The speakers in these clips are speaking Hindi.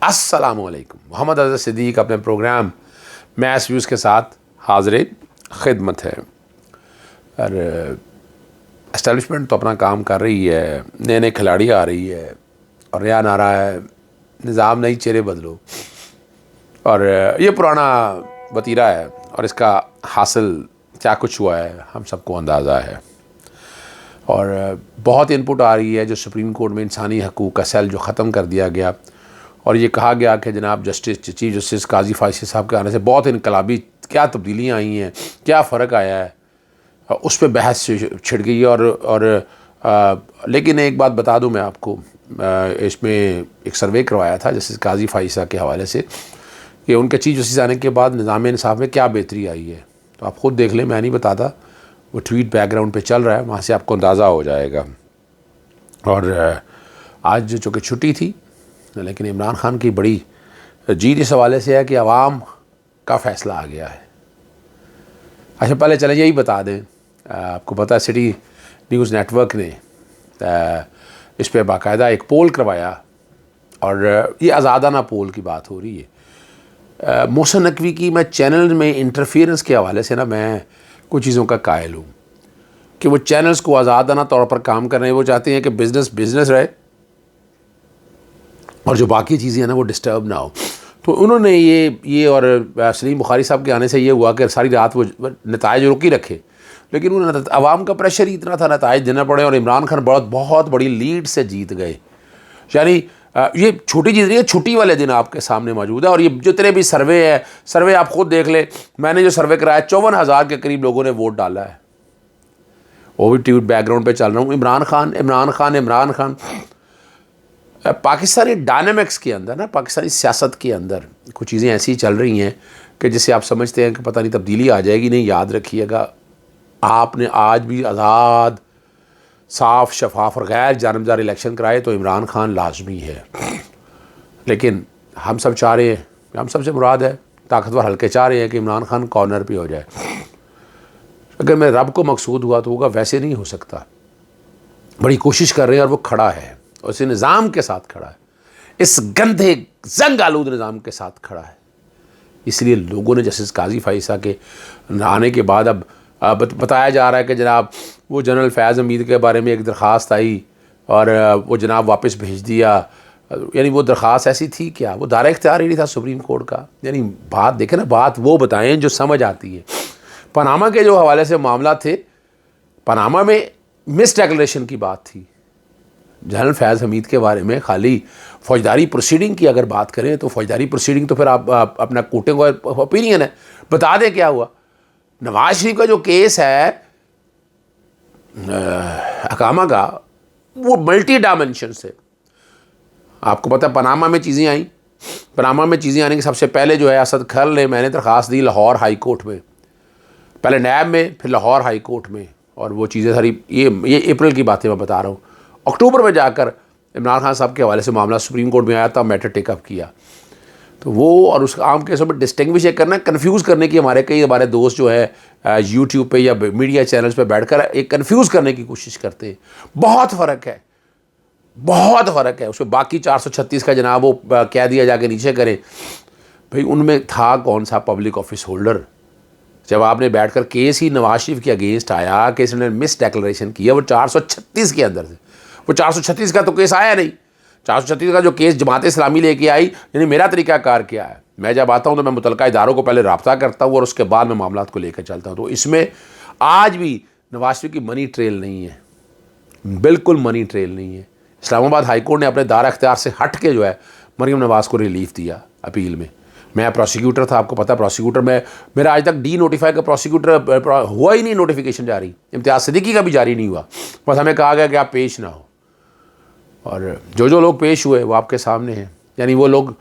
अस्सलामुअलैकुम। मोहम्मद अज़हर सिद्दीक अपने प्रोग्राम मैच व्यूज़ के साथ हाज़िर खिदमत है। और एस्टेब्लिशमेंट तो अपना काम कर रही है, नए नए खिलाड़ी आ रही है और नया नारा है निज़ाम नहीं चेहरे बदलो। और ये पुराना वतीरा है और इसका हासिल क्या कुछ हुआ है हम सबको अंदाज़ा है। और बहुत इनपुट आ रही है जो सुप्रीम कोर्ट में इंसानी हकूक़ का सेल जो ख़त्म कर दिया गया और ये कहा गया कि जनाब चीफ जस्टिस काजी फायसी साहब के आने से बहुत इनकलाबी क्या तब्दीलियाँ आई हैं, क्या फ़र्क आया है, उस पर बहस छिड़ गई है। लेकिन एक बात बता दूं मैं आपको, इसमें एक सर्वे करवाया था जस्टिस काजी फायसी के हवाले से कि उनके चीफ जस्टिस आने के बाद निज़ाम इंसाफ में क्या बेहतरी आई है। तो आप ख़ुद देख लें, मैं नहीं बताता, वो ट्वीट बैकग्राउंड पे चल रहा है, वहाँ से आपको अंदाज़ा हो जाएगा। और आज चूँकि छुट्टी थी लेकिन इमरान खान की बड़ी जीत इस हवाले से है कि अवाम का फ़ैसला आ गया है। अच्छा, पहले चले यही बता दें, आपको पता है सिटी न्यूज़ नेटवर्क ने इस पर बाकायदा एक पोल करवाया और ये आज़ादाना पोल की बात हो रही है। मोहसिन नकवी की मैं चैनल में इंटरफेरेंस के हवाले से ना मैं कुछ चीज़ों का कायल हूँ कि वो चैनल्स को आज़ादाना तौर पर काम कर रहे हैं। वो चाहते हैं कि बिज़नेस रहे और जो बाकी चीज़ें हैं ना वो डिस्टर्ब ना हो। तो उन्होंने ये और सलीम बुखारी साहब के आने से ये हुआ कि सारी रात वो नताइज रुक ही रखे, लेकिन उन्होंने आवाम का प्रेशर ही इतना था, नताइज देना पड़े और इमरान खान बहुत बड़ी लीड से जीत गए। यानी ये छोटी चीज़ नहीं है, छुट्टी वाले दिन आपके सामने मौजूद है। और ये जितने भी सर्वे आप खुद देख लें, मैंने जो सर्वे कराया 54,000 के करीब लोगों ने वोट डाला है। वो भी ट्वीट बैकग्राउंड पे चल रहा हूँ, इमरान खान। पाकिस्तानी डायनामिक्स के अंदर ना, पाकिस्तानी सियासत के अंदर कुछ चीज़ें ऐसी चल रही हैं कि जिससे आप समझते हैं कि पता नहीं तब्दीली आ जाएगी। नहीं, याद रखिएगा, आपने आज भी आज़ाद, साफ, शफाफ और गैर जानबदार इलेक्शन कराए तो इमरान खान लाजमी है। लेकिन हम सब चाह रहे हैं, हम सबसे मुराद है ताकतवर हल्के, चाह रहे हैं कि इमरान खान कॉर्नर पे हो जाए। अगर मैं रब को मकसूद हुआ तो होगा, वैसे नहीं हो सकता। बड़ी कोशिश कर रहे हैं और वो खड़ा है और इस निज़ाम के साथ खड़ा है, इस गंदे जंग आलूद निज़ाम के साथ खड़ा है। इसलिए लोगों ने जस्टिस काजी फायसी के आने के बाद अब बताया जा रहा है कि जनाब वो जनरल फैज़ हमीद के बारे में एक दरख्वास्त आई और वो जनाब वापस भेज दिया। यानी वो दरख्वास्त ऐसी थी क्या, वो दायरा इख्तियार ही नहीं था सुप्रीम कोर्ट का। यानी बात देखें ना, बात वो बताएं जो समझ आती है। पनामा के जो हवाले से मामला थे, पनामा में मिस डिक्लेरेशन की बात थी। जनरल फैज़ हमीद के बारे में खाली फौजदारी प्रोसीडिंग की अगर बात करें तो फौजदारी प्रोसीडिंग तो फिर आप अपना कोर्टिंग ओपिनियन है, बता दें क्या हुआ। नवाज शरीफ का जो केस है हकामा का, वो मल्टी डायमेंशन से, आपको पता है पनामा में चीज़ें आई। पनामा में चीज़ें आने के सबसे पहले जो है असद खर ने, मैंने दरख्वास्त दी लाहौर हाई कोर्ट में, पहले नैब में फिर लाहौर हाई कोर्ट में। और वो चीज़ें सारी, ये अप्रैल की बातें मैं बता रहा हूँ। अक्टूबर में जाकर इमरान खान साहब के हवाले से मामला सुप्रीम कोर्ट में आया था, मैटर टेकअप किया। तो वो और उस आम केसों में डिस्टिंग्विश करना, कन्फ्यूज़ करने की हमारे दोस्त जो है यूट्यूब पे या मीडिया चैनल्स पे बैठकर एक कन्फ्यूज़ करने की कोशिश करते हैं। बहुत फ़र्क है उसमें। बाकी 436 का जनाब वो कह दिया जाके नीचे करें, भाई उनमें था कौन सा पब्लिक ऑफिस होल्डर। जब आपने बैठकर केस ही नवाज शरीफ के अगेंस्ट आया कि इसने मिस डिक्लेरेशन किया, वो 436 के अंदर से, वो 436 का तो केस आया नहीं। 436 का जो केस जमात इस्लामी लेके आई, यानी मेरा तरीक़ाकार क्या है, मैं जब आता हूँ तो मैं मुतलका इदारों को पहले रब्ता करता हूँ और उसके बाद मैं मामला को लेकर चलता हूँ। तो इसमें आज भी नवाज शरीफ की मनी ट्रेल नहीं है, बिल्कुल मनी ट्रेल नहीं है। इस्लामाबाद हाई कोर्ट ने अपने दायरा इख्तियार से हट के जो है मरीम नवाज़ को रिलीफ दिया अपील में। मैं प्रोसिक्यूटर था, आपको पता है प्रोसिक्यूटर में मेरा आज तक डी नोटिफाई का प्रोसिक्यूटर हुआ ही नहीं, नोटिफिकेशन जारी इम्तियाज़ सिद्दीकी का भी जारी नहीं हुआ। बस हमें कहा गया कि आप पेश ना हो, और जो लोग पेश हुए वो आपके सामने हैं। यानी वो लोग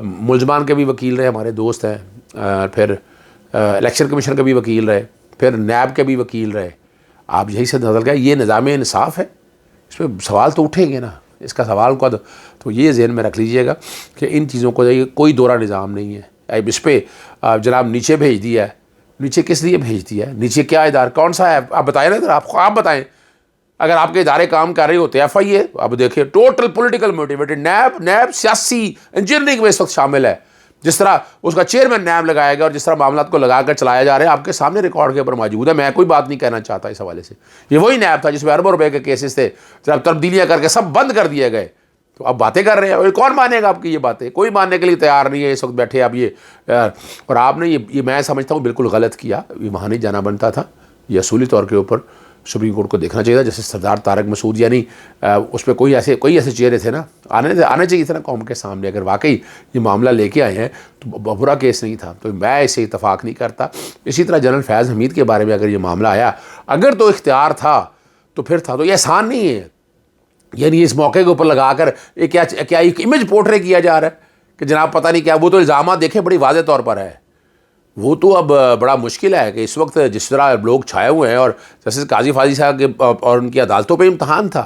मुलजमान के भी वकील रहे, हमारे दोस्त हैं, फिर इलेक्शन कमीशन के भी वकील रहे, फिर नैब के भी वकील रहे। आप यही से नजर गया, ये निज़ाम इंसाफ है, इस पर सवाल तो उठेंगे ना। इसका सवाल का तो ये ज़हन में रख लीजिएगा कि इन चीज़ों को कोई दोहरा निज़ाम नहीं है। अब इस पर जनाब नीचे भेज दिया है, नीचे किस लिए भेज दिया है, नीचे क्या इदारा कौन सा है, आप बताएं ना, इधर आप बताएं। अगर आपके इदारे काम कर रहे होते FIA, अब देखिए टोटल पॉलिटिकल मोटिवेटेड, नैब सियासी इंजीनियरिंग में इस वक्त शामिल है। जिस तरह उसका चेयरमैन नैब लगाएगा और जिस तरह मामला को लगाकर चलाया जा रहा है आपके सामने रिकॉर्ड के ऊपर मौजूद है। मैं कोई बात नहीं कहना चाहता इस हवाले से। ये वही नैब था जिसमें अरबों रुपए के केसेस थे, जब तब्दीलियां करके सब बंद कर दिए गए। तो अब बातें कर रहे हैं और कौन मानेगा आपकी ये बातें? कोई मानने के लिए तैयार नहीं है इस वक्त बैठे अब ये। और आपने ये मैं समझता हूँ बिल्कुल गलत किया। ये वहाँ नहीं जाना बनता था। ये असूली तौर के ऊपर सुप्रीम कोर्ट को देखना चाहिए था। जैसे सरदार तारक मसूद, यानी उस पर कोई ऐसे चेहरे थे ना, आने चाहिए थे ना कौम के सामने। अगर वाकई ये मामला लेके आए हैं तो बुरा केस नहीं था। तो मैं इससे इतफाक़ नहीं करता। इसी तरह जनरल फैज़ हमीद के बारे में अगर ये मामला आया, अगर तो इख्तियार था तो फिर था। तो ये आसान नहीं है। यानी इस मौके के ऊपर लगाकर क्या एक इमेज पोर्ट्रे किया जा रहा है कि जनाब पता नहीं क्या। वो तो इल्ज़ाम देखें बड़ी वाज़े तौर पर है। वो तो अब बड़ा मुश्किल है कि इस वक्त जिस तरह लोग छाए हुए हैं, और जैसे काजी फाजी साहब के और उनकी अदालतों पे इम्तहान था,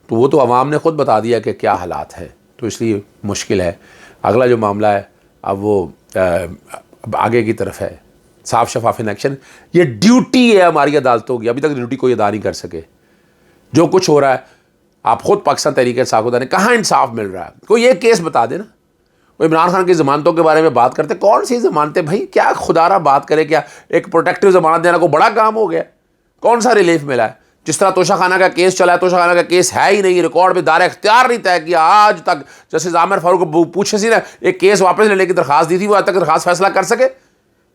तो वो तो अवाम ने ख़ुद बता दिया कि क्या हालात हैं। तो इसलिए मुश्किल है। अगला जो मामला है अब वो अब आगे की तरफ है, साफ शफाफ इलेक्शन। ये ड्यूटी है हमारी अदालतों की। अभी तक ड्यूटी कोई अदा नहीं कर सके। जो कुछ हो रहा है आप ख़ुद पाकिस्तान तहरीक-ए-इंसाफ ने कहाँ इंसाफ मिल रहा है? कोई एक केस बता देना। वो इमरान खान की ज़मानतों के बारे में बात करते, कौन सी ज़मानतें भाई? क्या खुदारा बात करे, क्या एक प्रोटेक्टिव ज़मानत देना को बड़ा काम हो गया? कौन सा रिलीफ मिला है? जिस तरह तोशा खाना का केस चला है, तोशा खाना का केस है ही नहीं, रिकॉर्ड में दायरा इख्तियार नहीं तय किया आज तक। जस्टिस आमिर फारूक को पूछे सी ना, एक केस वापस लेने की दरख्वास्त दी थी, वो आज तक दरख्वास्त फैसला कर सके?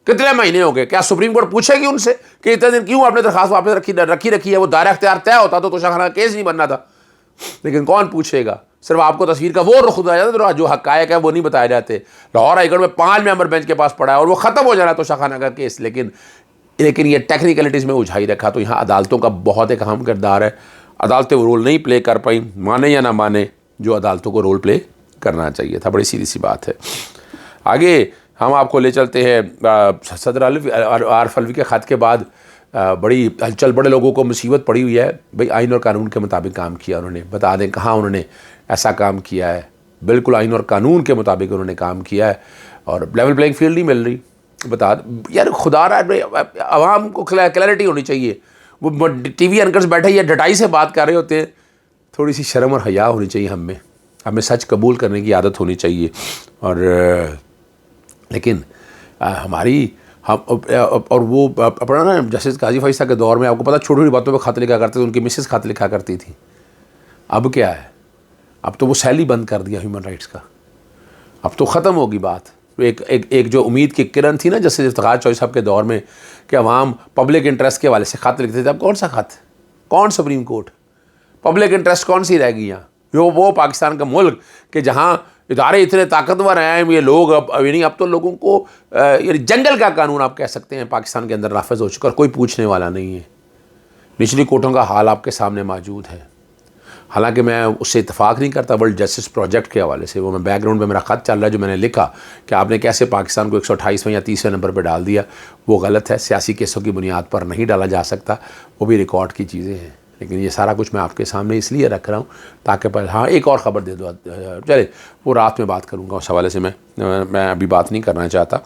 कितने महीने हो गए? क्या सुप्रीम कोर्ट पूछेगी उनसे कि इतने दिन क्यों आपने दरख्वास्त वापस रखी है? वो दायरा इख्तियार तय होता तो तोशा खाना का केस नहीं बनना था। लेकिन कौन पूछेगा? सिर्फ आपको तस्वीर का वो रुख बताया जाता है, जो हक़ायक़ है वो नहीं बताए जाते। लाहौर हाईकोर्ट में 5 मेंबर बेंच के पास पड़ा है और वो ख़त्म हो जाना तो शाखाना का केस। लेकिन ये टेक्निकलिटीज़ में उलझाई रखा। तो यहाँ अदालतों का बहुत एक अहम किरदार है। अदालतें वो रोल नहीं प्ले कर पाई, माने या ना माने, जो अदालतों को रोल प्ले करना चाहिए था। बड़ी सीधी सी बात है। आगे हम आपको ले चलते हैं सदर आरिफ अलवी के ख़त के बाद बड़ी हलचल, बड़े लोगों को मुसीबत पड़ी हुई है। भाई आइन और कानून के मुताबिक काम किया उन्होंने। बता दें कहाँ उन्होंने ऐसा काम किया है। बिल्कुल आइन और कानून के मुताबिक उन्होंने काम किया है और लेवल प्लेइंग फील्ड नहीं मिल रही। बता यार, खुदा रहा आवाम को क्लैरिटी होनी चाहिए। वो TV एंकर्स बैठे या डटाई से बात कर रहे होते हैं। थोड़ी सी शर्म और हया होनी चाहिए हमें सच कबूल करने की आदत होनी चाहिए। और लेकिन हमारी हम और वो अपना ना जस्टिस काजी फाइज साहब के दौर में आपको पता छोटी छोटी बातों पे खत लिखा करते थे। उनकी मिसेस खत लिखा करती थी। अब क्या है? अब तो वो सेल ही बंद कर दिया ह्यूमन राइट्स का। अब तो ख़त्म होगी बात। एक जो उम्मीद की किरण थी ना जस्टिस इफ्तिखार चौधरी साहब के दौर में कि अवाम पब्लिक इंटरेस्ट के हवाले से खत लिखते थे। अब कौन सा खत? कौन सुप्रीम कोर्ट? पब्लिक इंटरेस्ट कौन सी रह गई यहाँ? वो पाकिस्तान का मुल्क कि जहाँ इदारे इतने ताकतवर हैं, ये लोग अब तो लोगों को जंगल का कानून आप कह सकते हैं पाकिस्तान के अंदर नाफिज हो चुका है। कोई पूछने वाला नहीं है। निचली कोर्टों का हाल आपके सामने मौजूद है। हालांकि मैं उससे इत्तेफाक नहीं करता वर्ल्ड जस्टिस प्रोजेक्ट के हवाले से। वो मैं बैकग्राउंड में मेरा ख़त चल रहा है जो मैंने लिखा कि आपने कैसे पाकिस्तान को 128वें या 30वें नंबर पर डाल दिया। वो गलत है। सियासी केसों की बुनियाद पर नहीं डाला जा सकता। वो भी रिकॉर्ड की चीज़ें हैं। लेकिन ये सारा कुछ मैं आपके सामने इसलिए रख रहा हूँ ताकि हाँ एक और ख़बर दे दो। चले वो रात में बात करूँगा उस हवाले से। मैं अभी बात नहीं करना चाहता।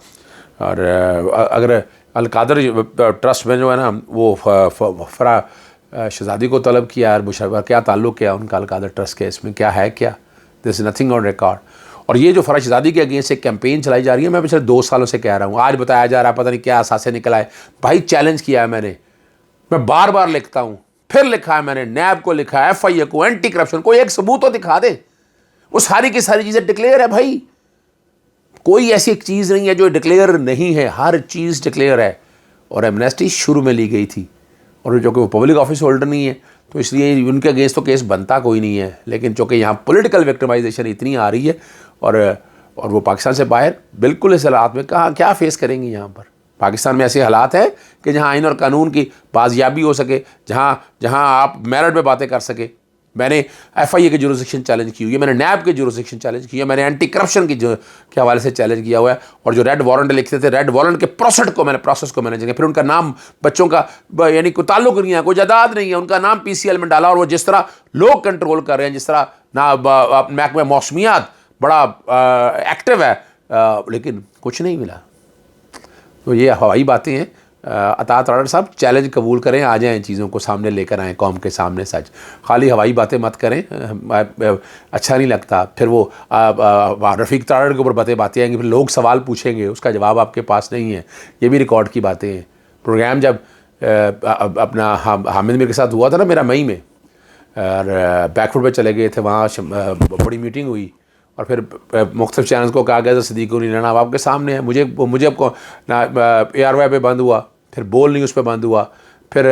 और अगर अलकादर ट्रस्ट में जो है ना वो फरा शहजादी को तलब किया और मुशर्रफ क्या ताल्लुक़ क्या उनका अलकादर ट्रस्ट के इसमें क्या है? क्या this is nothing on record. और ये जो फरा शहजादी के अगेंस्ट एक कैंपेन चलाई जा रही है, मैं पिछले 2 सालों से कह रहा हूँ। आज बताया जा रहा है पता नहीं क्या असासे निकला है। भाई चैलेंज किया है मैं बार बार लिखता हूँ, फिर लिखा है मैंने, नैब को लिखा है, FIA को, एंटी करप्शन को। एक सबूत तो दिखा दे। वो सारी की सारी चीज़ें डिक्लेयर है भाई। कोई ऐसी एक चीज़ नहीं है जो डिक्लेयर नहीं है। हर चीज़ डिक्लेयर है। और एमनेस्टी शुरू में ली गई थी और जो कि वो पब्लिक ऑफिस होल्डर नहीं है तो इसलिए उनके अगेंस्ट तो केस बनता कोई नहीं है। लेकिन चूँकि यहाँ पॉलिटिकल विक्टिमाइजेशन इतनी आ रही है और वो पाकिस्तान से बाहर बिल्कुल इस हालात में कहाँ क्या फेस करेंगी। यहाँ पर पाकिस्तान में ऐसे हालात हैं कि जहाँ आइन और कानून की बाजियाबी हो सके, जहाँ आप मेरिट में बातें कर सके। मैंने FIA की जुरिसडिक्शन चैलेंज की हुई है, मैंने नैब की जुरिसडिक्शन चैलेंज की है, मैंने एंटी करप्शन के हवाले से चैलेंज किया हुआ है। और जो रेड वारंट लिखते थे, रेड वारंट के प्रोसेस को मैंने जगह फिर उनका नाम बच्चों का यानी कोई ताल्लुक नहीं है, कोई जायदाद नहीं है, उनका नाम PCL में डाला। और वो जिस तरह लोग कंट्रोल कर रहे हैं, जिस तरह ना महकमा मौसमियात बड़ा एक्टिव है, लेकिन कुछ नहीं मिला। तो ये हवाई बातें हैं। अता तारड़ साहब चैलेंज कबूल करें, आ जाएं, चीज़ों को सामने लेकर आएँ, कौम के सामने सच। खाली हवाई बातें मत करें, अच्छा नहीं लगता। फिर वो रफ़ीक तारड़ के ऊपर बातें आएंगी, फिर लोग सवाल पूछेंगे, उसका जवाब आपके पास नहीं है। ये भी रिकॉर्ड की बातें हैं। प्रोग्राम जब अपना हामिद मीर के साथ हुआ था ना मेरा मई में, और बैकफुट पे चले गए थे, वहाँ बड़ी मीटिंग हुई और फिर मुख्तलिफ चैनल्स को कहा गया था सदीक़ नीलाना अब आपके सामने है। मुझे आपको ना ARY पे बंद हुआ, फिर बोल न्यूज़ पे बंद हुआ, फिर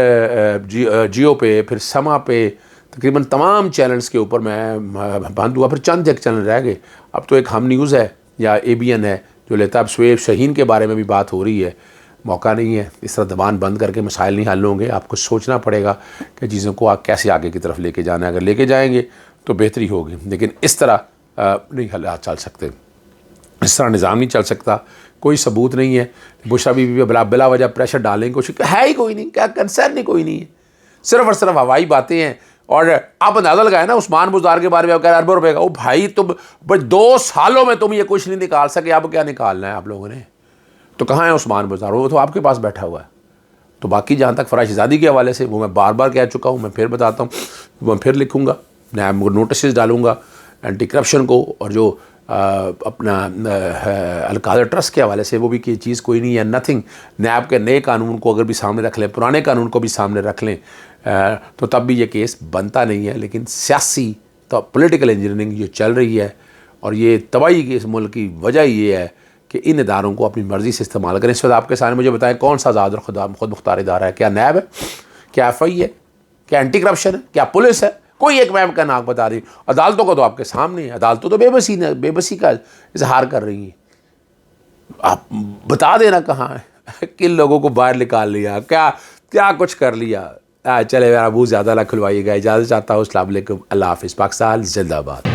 जियो पे, फिर समा पे, तकरीबन तमाम चैनल्स के ऊपर मैं बंद हुआ। फिर चंद एक चैनल रह गए। अब तो एक हम न्यूज़ है या ABN है जो लेता। अब शुएब शाहीन के बारे में भी बात हो रही है। मौका नहीं है, इस तरह दबान बंद करके मसाइल नहीं हल होंगे। आपको सोचना पड़ेगा कि चीज़ों को आप कैसे आगे की तरफ लेके जाना है। अगर लेके जाएंगे तो बेहतरी होगी, लेकिन इस तरह नहीं हालात चल सकते, इस तरह निज़ाम नहीं चल सकता। कोई सबूत नहीं है। बुश अभी भी बिला वजह प्रेशर डालने की कोशिश है ही कोई नहीं, क्या कंसर्न ही कोई नहीं है। सिर्फ और सिर्फ हवाई बातें हैं। और आप अंदाज़ा लगाए ना उस्मान बुज़दार के बारे में कह अरबों रुपए का, वो भाई तुम 2 सालों में तुम ये कुछ नहीं निकाल सके, अब क्या निकालना है आप लोगों ने? तो कहाँ है उस्मान बुज़दार? वो तो आपके पास बैठा हुआ है। तो बाकी जहाँ तक फ़राज शहज़ादी के हवाले से, वो मैं बार बार कह चुका हूँ, मैं फिर बताता हूँ, मैं फिर लिखूँगा, मैं नोटिस डालूँगा एंटी करप्शन को। और जो अपना अलकादर ट्रस्ट के हवाले से, वो भी कि चीज़ कोई नहीं है, नथिंग। नैब के नए कानून को अगर भी सामने रख लें, पुराने कानून को भी सामने रख लें, तो तब भी ये केस बनता नहीं है। लेकिन सियासी तो पॉलिटिकल इंजीनियरिंग जो चल रही है, और ये तबाही की इस मुल्क की वजह ये है कि इन इदारों को अपनी मर्ज़ी से इस्तेमाल करें। इस वक्त आपके सामने मुझे बताएं कौन सा आज़ाद और खुद मुख्तार इदारा है? क्या नैब है? क्या FI है? क्या एंटी करप्शन है? क्या पुलिस है? कोई एक मैम का नाम बता रही। अदालतों को तो आपके सामने है, अदालतों तो बेबसी का इजहार कर रही हैं। आप बता देना कहाँ है, किन लोगों को बाहर निकाल लिया, क्या क्या कुछ कर लिया। चले मेरा मुँह ज़्यादा ना खुलवाइएगा। इजाज़त चाहता हूँ। अस्सलाम वालेकुम, अल्लाह हाफ़िज़। पाकिस्तान जिंदाबाद।